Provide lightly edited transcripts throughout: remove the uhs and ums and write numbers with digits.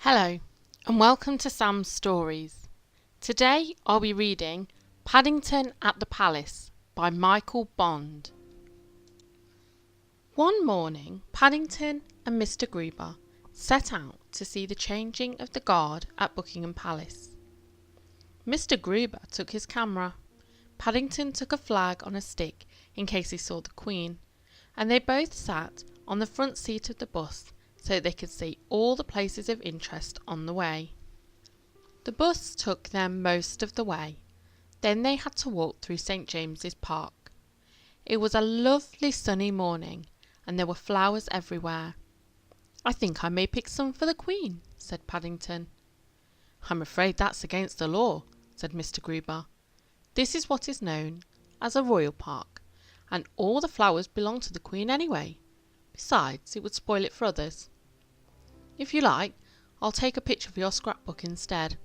Hello, and welcome to Sam's Stories. Today I'll be reading Paddington at the Palace by Michael Bond. One morning, Paddington and Mr. Gruber set out to see the changing of the guard at Buckingham Palace. Mr. Gruber took his camera, Paddington took a flag on a stick in case he saw the Queen, and they both sat on the front seat of the bus so they could see all the places of interest on the way. The bus took them most of the way. Then they had to walk through St. James's Park. It was a lovely sunny morning, and there were flowers everywhere. "I think I may pick some for the Queen," said Paddington. "I'm afraid that's against the law," said Mr. Gruber. "This is what is known as a royal park, and all the flowers belong to the Queen anyway. Besides, it would spoil it for others. If you like, I'll take a picture of your scrapbook instead."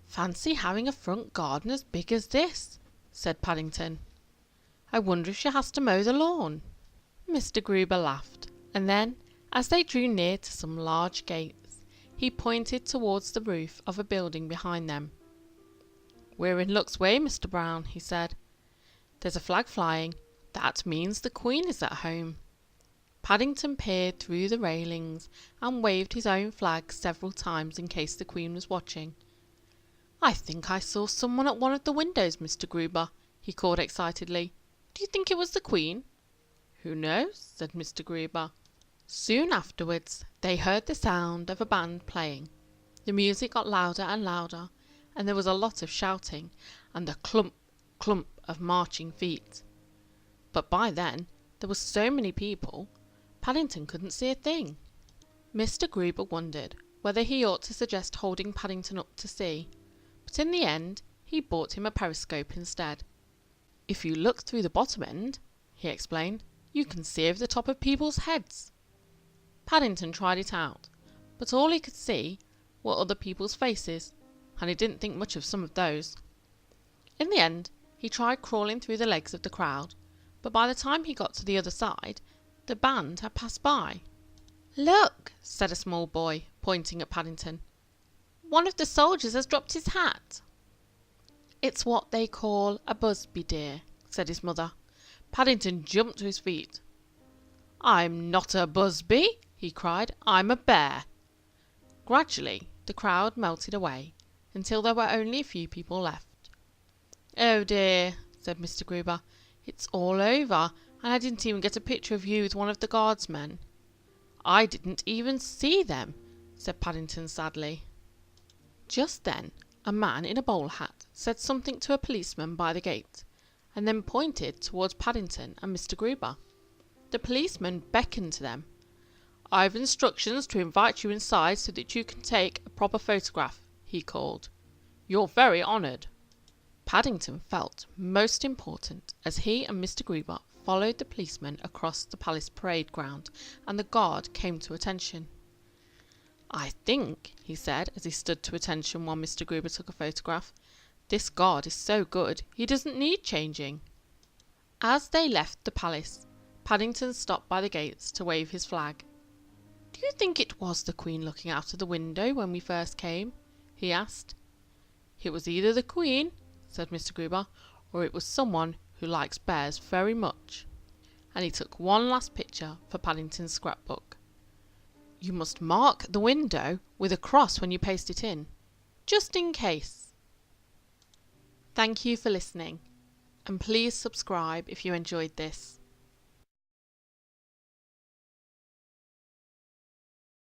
"Fancy having a front garden as big as this," said Paddington. "I wonder if she has to mow the lawn." Mr. Gruber laughed, and then, as they drew near to some large gates, he pointed towards the roof of a building behind them. "We're in luck's way, Mr. Brown," he said. "There's a flag flying. That means the Queen is at home." Paddington peered through the railings and waved his own flag several times in case the Queen was watching. "I think I saw someone at one of the windows, Mr. Gruber," he called excitedly. "Do you think it was the Queen?" "Who knows?" said Mr. Gruber. Soon afterwards they heard the sound of a band playing. The music got louder and louder, and there was a lot of shouting and the clump, clump of marching feet. But by then there were so many people, Paddington couldn't see a thing. Mr. Gruber wondered whether he ought to suggest holding Paddington up to see, but in the end he bought him a periscope instead. "If you look through the bottom end," he explained, "you can see over the top of people's heads." Paddington tried it out, but all he could see were other people's faces, and he didn't think much of some of those. In the end he tried crawling through the legs of the crowd, but by the time he got to the other side, the band had passed by. "Look," said a small boy, pointing at Paddington. "One of the soldiers has dropped his hat." "It's what they call a busby, dear," said his mother. Paddington jumped to his feet. "I'm not a busby," he cried. "I'm a bear." Gradually the crowd melted away until there were only a few people left. "Oh dear," said Mr. Gruber. "It's all over, and I didn't even get a picture of you with one of the guardsmen." "I didn't even see them," said Paddington sadly. Just then a man in a bowler hat said something to a policeman by the gate, and then pointed towards Paddington and Mr. Gruber. The policeman beckoned to them. "I've instructions to invite you inside so that you can take a proper photograph," he called. "You're very honoured." Paddington felt most important as he and Mr. Gruber followed the policeman across the palace parade ground, and the guard came to attention. "I think," he said as he stood to attention while Mr. Gruber took a photograph, "this guard is so good he doesn't need changing." As they left the palace, Paddington stopped by the gates to wave his flag. "Do you think it was the Queen looking out of the window when we first came?" he asked. "It was either the Queen," said Mr. Gruber, "or it was someone who likes bears very much." And he took one last picture for Paddington's scrapbook. "You must mark the window with a cross when you paste it in, just in case." Thank you for listening, and please subscribe if you enjoyed this.